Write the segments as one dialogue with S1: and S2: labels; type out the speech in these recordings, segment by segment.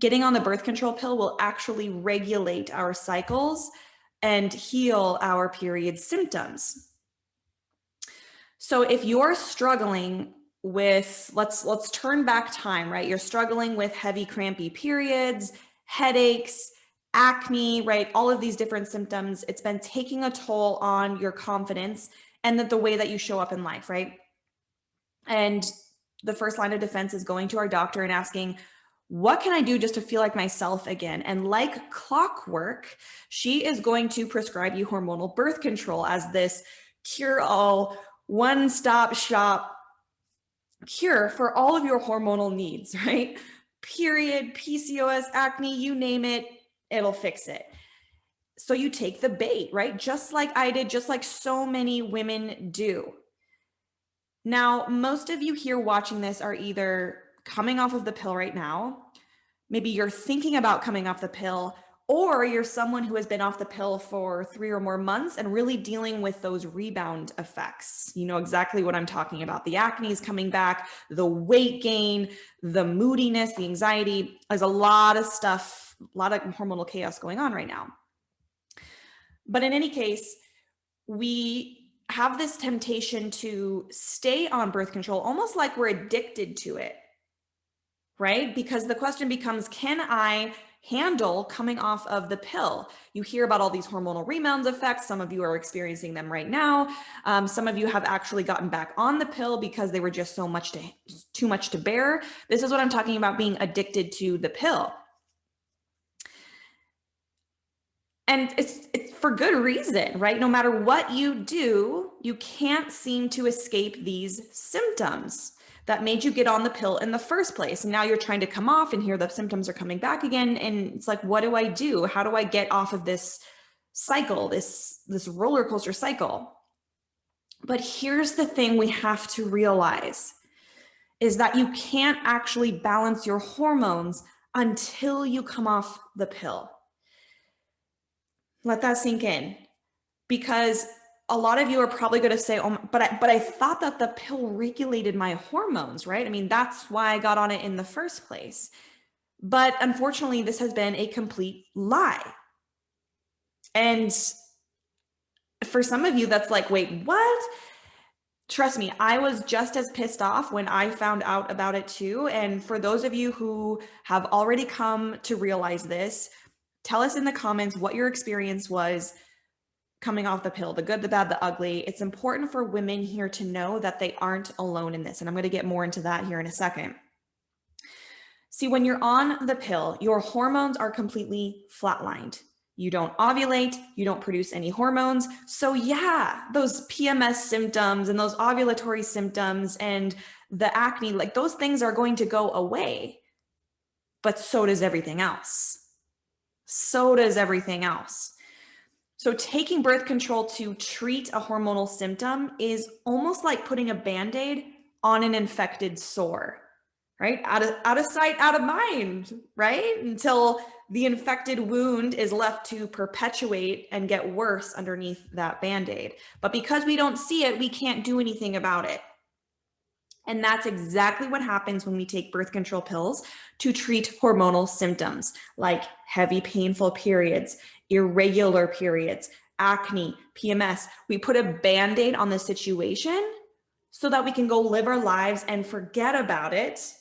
S1: getting on the birth control pill will actually regulate our cycles and heal our period symptoms. So if you're struggling with, let's turn back time, right? You're struggling with heavy, crampy periods, headaches, acne, right? All of these different symptoms. It's been taking a toll on your confidence and the way that you show up in life, right? And the first line of defense is going to our doctor and asking, what can I do just to feel like myself again? And like clockwork, she is going to prescribe you hormonal birth control as this cure-all, one-stop shop cure for all of your hormonal needs, right? Period, PCOS, acne, you name it, it'll fix it. So you take the bait, right? Just like I did, just like so many women do. Now, most of you here watching this are either coming off of the pill right now, maybe you're thinking about coming off the pill, or you're someone who has been off the pill for 3 or more months and really dealing with those rebound effects. You know exactly what I'm talking about. The acne is coming back, the weight gain, the moodiness, the anxiety. There's a lot of stuff, a lot of hormonal chaos going on right now. But in any case, we have this temptation to stay on birth control, almost like we're addicted to it, right? Because the question becomes, can I handle coming off of the pill? You hear about all these hormonal rebound effects. Some of you are experiencing them right now. Some of you have actually gotten back on the pill because they were just too much to bear. This is what I'm talking about, being addicted to the pill. And it's for good reason, right? No matter what you do, you can't seem to escape these symptoms that made you get on the pill in the first place. And now you're trying to come off, and here the symptoms are coming back again. And it's like, what do I do? How do I get off of this cycle, this roller coaster cycle? But here's the thing we have to realize is that you can't actually balance your hormones until you come off the pill. Let that sink in, because a lot of you are probably going to say, oh, but I thought that the pill regulated my hormones, right? I mean, that's why I got on it in the first place. But unfortunately, this has been a complete lie. And for some of you, that's like, wait, what? Trust me, I was just as pissed off when I found out about it too. And for those of you who have already come to realize this, tell us in the comments what your experience was coming off the pill, the good, the bad, the ugly. It's important for women here to know that they aren't alone in this. And I'm going to get more into that here in a second. See, when you're on the pill, your hormones are completely flatlined. You don't ovulate, you don't produce any hormones. So yeah, those PMS symptoms and those ovulatory symptoms and the acne, like those things are going to go away. But so does everything else. So does everything else. So taking birth control to treat a hormonal symptom is almost like putting a Band-Aid on an infected sore, right? Out of sight, out of mind, right? Until the infected wound is left to perpetuate and get worse underneath that Band-Aid. But because we don't see it, we can't do anything about it. And that's exactly what happens when we take birth control pills to treat hormonal symptoms like heavy, painful periods, irregular periods, acne, PMS. We put a Band-Aid on the situation so that we can go live our lives and forget about it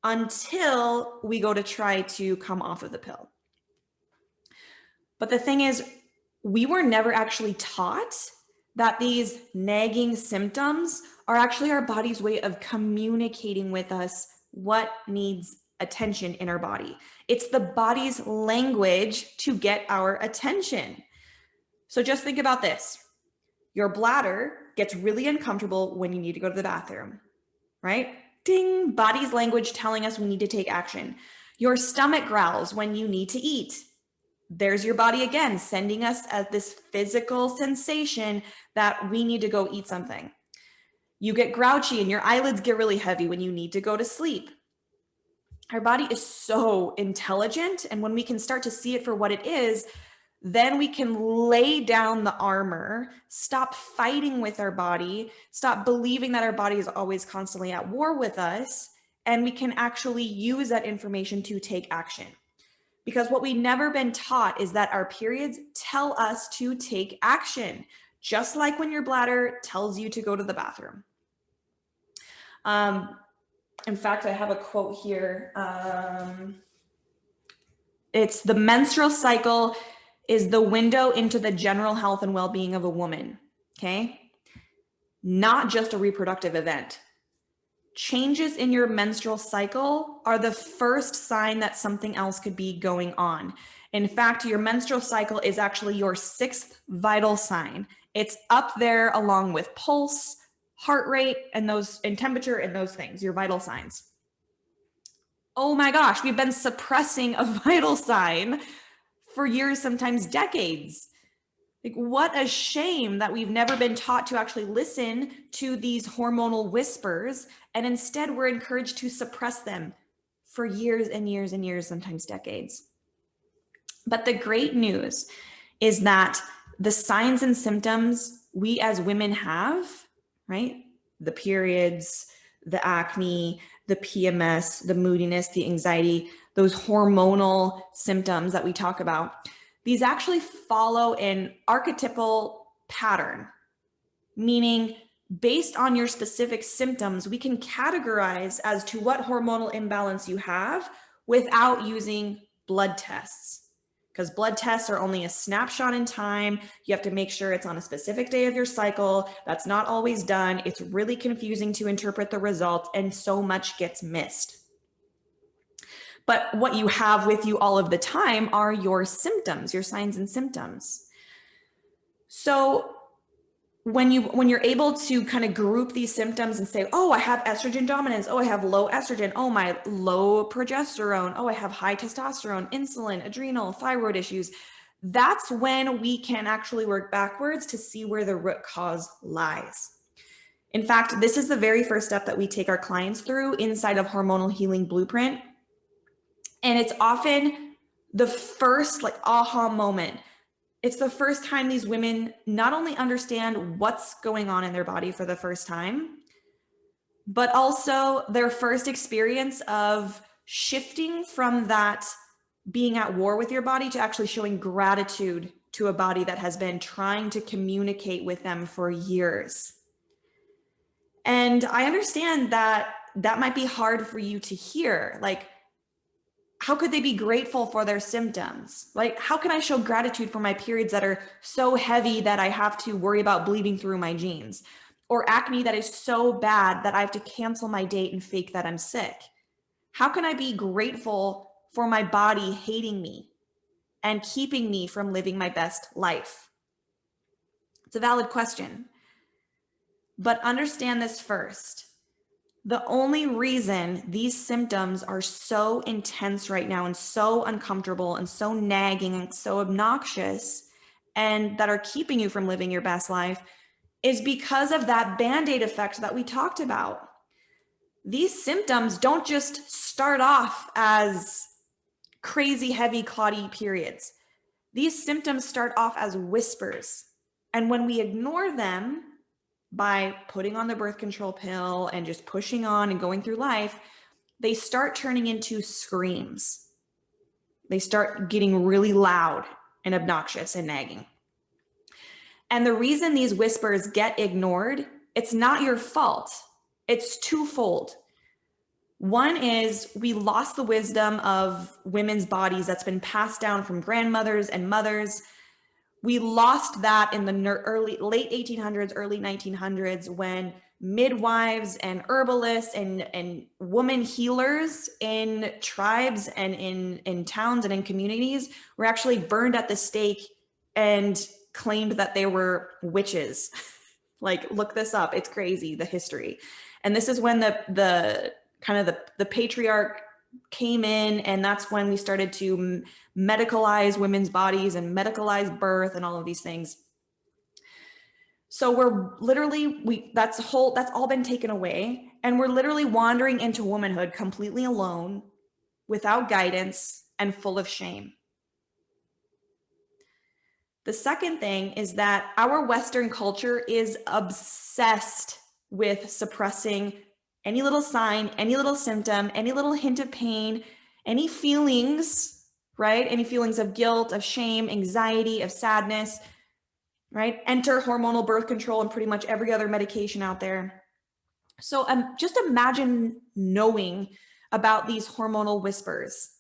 S1: until we go to try to come off of the pill. But the thing is, we were never actually taught that these nagging symptoms are actually our body's way of communicating with us what needs attention in our body. It's the body's language to get our attention. So just think about this. Your bladder gets really uncomfortable when you need to go to the bathroom, right? Ding, body's language telling us we need to take action. Your stomach growls when you need to eat. There's your body again, sending us this physical sensation that we need to go eat something. You get grouchy and your eyelids get really heavy when you need to go to sleep. Our body is so intelligent, and when we can start to see it for what it is, then we can lay down the armor, stop fighting with our body, stop believing that our body is always constantly at war with us, and we can actually use that information to take action. Because what we've never been taught is that our periods tell us to take action, just like when your bladder tells you to go to the bathroom. In fact, I have a quote here. It's the menstrual cycle is the window into the general health and well-being of a woman, okay? Not just a reproductive event. Changes in your menstrual cycle are the first sign that something else could be going on. In fact, your menstrual cycle is actually your 6th vital sign. It's up there along with pulse, heart rate, and temperature and those things, your vital signs. Oh my gosh, we've been suppressing a vital sign for years, sometimes decades. Like, what a shame that we've never been taught to actually listen to these hormonal whispers, and instead we're encouraged to suppress them for years and years and years, sometimes decades. But the great news is that the signs and symptoms we as women have, right? The periods, the acne, the PMS, the moodiness, the anxiety, those hormonal symptoms that we talk about, these actually follow an archetypal pattern, meaning based on your specific symptoms, we can categorize as to what hormonal imbalance you have without using blood tests. Because blood tests are only a snapshot in time. You have to make sure it's on a specific day of your cycle. That's not always done. It's really confusing to interpret the results, and so much gets missed. But what you have with you all of the time are your symptoms, your signs and symptoms. So when you're able to kind of group these symptoms and say, oh, I have estrogen dominance. Oh, I have low estrogen. Oh, my low progesterone. Oh, I have high testosterone, insulin, adrenal, thyroid issues. That's when we can actually work backwards to see where the root cause lies. In fact, this is the very first step that we take our clients through inside of Hormonal Healing Blueprint. And it's often the first aha moment. It's the first time these women not only understand what's going on in their body for the first time, but also their first experience of shifting from that being at war with your body to actually showing gratitude to a body that has been trying to communicate with them for years. And I understand that that might be hard for you to hear. Like, how could they be grateful for their symptoms? Like, how can I show gratitude for my periods that are so heavy that I have to worry about bleeding through my jeans? Or acne that is so bad that I have to cancel my date and fake that I'm sick? How can I be grateful for my body hating me and keeping me from living my best life? It's a valid question. But understand this first. The only reason these symptoms are so intense right now and so uncomfortable and so nagging and so obnoxious and that are keeping you from living your best life is because of that Band-Aid effect that we talked about. These symptoms don't just start off as crazy, heavy, clotty periods. These symptoms start off as whispers. And when we ignore them, by putting on the birth control pill and just pushing on and going through life, they start turning into screams. They start getting really loud and obnoxious and nagging. And the reason these whispers get ignored, it's not your fault. It's twofold. One is we lost the wisdom of women's bodies that's been passed down from grandmothers and mothers. We lost that in the late 1800s, early 1900s, when midwives and herbalists and woman healers in tribes and in towns and in communities were actually burned at the stake and claimed that they were witches. Like, look this up. It's crazy, the history. And this is when the patriarch came in, and that's when we started to medicalize women's bodies and medicalize birth and all of these things. So we're literally, that's all been taken away, and we're literally wandering into womanhood completely alone, without guidance and full of shame. The second thing is that our Western culture is obsessed with suppressing any little sign, any little symptom, any little hint of pain, any feelings, right? Any feelings of guilt, of shame, anxiety, of sadness, right? Enter hormonal birth control and pretty much every other medication out there. So just imagine knowing about these hormonal whispers,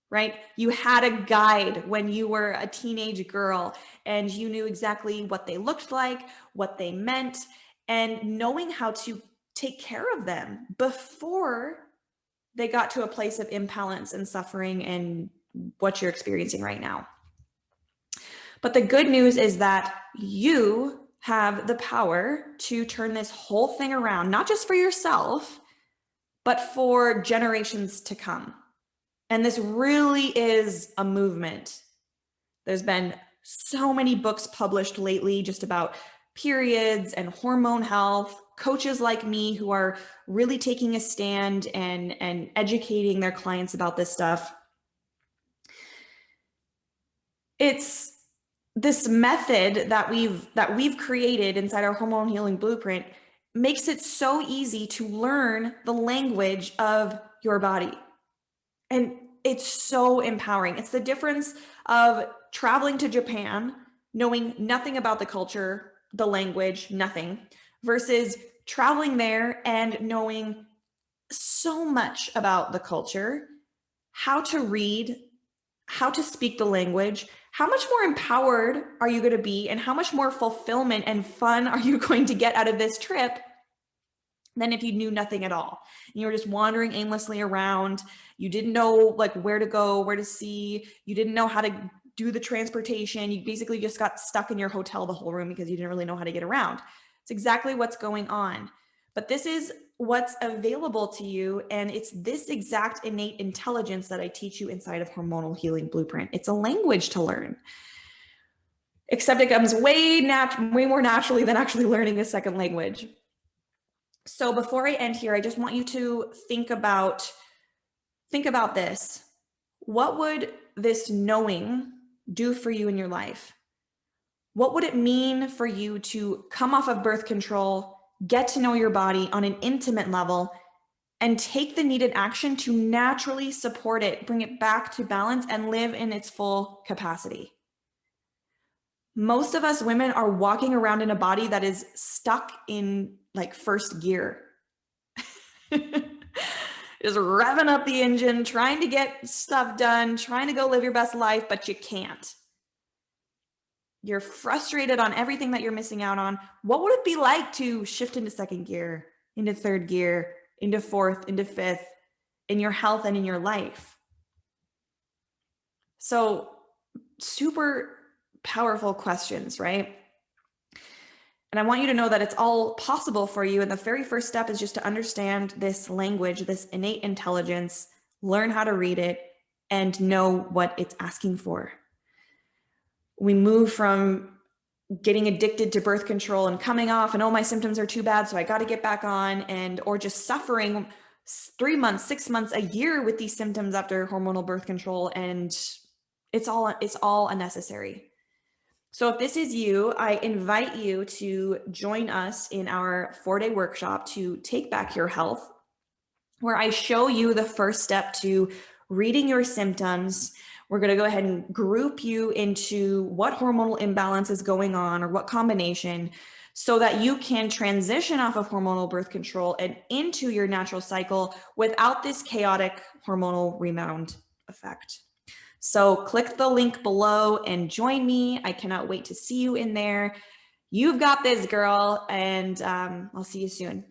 S1: right? You had a guide when you were a teenage girl and you knew exactly what they looked like, what they meant, and knowing how to take care of them before they got to a place of imbalance and suffering and what you're experiencing right now. But the good news is that you have the power to turn this whole thing around, not just for yourself, but for generations to come. And this really is a movement. There's been so many books published lately just about periods and hormone health, coaches like me who are really taking a stand and educating their clients about this stuff. It's this method that we've created inside our hormone healing blueprint makes it so easy to learn the language of your body. And it's so empowering. It's the difference of traveling to Japan, knowing nothing about the culture, the language, nothing, versus traveling there and knowing so much about the culture, how to read, how to speak the language, how much more empowered are you going to be, and how much more fulfillment and fun are you going to get out of this trip than if you knew nothing at all. You were just wandering aimlessly around. You didn't know like where to go, where to see. You didn't know how to do the transportation. You basically just got stuck in your hotel the whole room because you didn't really know how to get around. It's exactly what's going on. But this is what's available to you. And it's this exact innate intelligence that I teach you inside of Hormonal Healing Blueprint. It's a language to learn, except it comes way more naturally than actually learning a second language. So before I end here, I just want you to think about this. What would this knowing do for you in your life? What would it mean for you to come off of birth control, get to know your body on an intimate level, and take the needed action to naturally support it, bring it back to balance, and live in its full capacity? Most of us women are walking around in a body that is stuck in like first gear. Just revving up the engine, trying to get stuff done, trying to go live your best life, but you can't. You're frustrated on everything that you're missing out on. What would it be like to shift into second gear, into third gear, into fourth, into fifth, in your health and in your life? So super powerful questions, right? And I want you to know that it's all possible for you. And the very first step is just to understand this language, this innate intelligence, learn how to read it, and know what it's asking for. We move from getting addicted to birth control and coming off and, oh, my symptoms are too bad, so I got to get back on, or just suffering 3 months, 6 months, a year with these symptoms after hormonal birth control. And it's all unnecessary. So if this is you, I invite you to join us in our 4-day workshop to take back your health, where I show you the first step to reading your symptoms. We're going to go ahead and group you into what hormonal imbalance is going on or what combination, so that you can transition off of hormonal birth control and into your natural cycle without this chaotic hormonal rebound effect. So click the link below and join me. I cannot wait to see you in there. You've got this, girl, and I'll see you soon.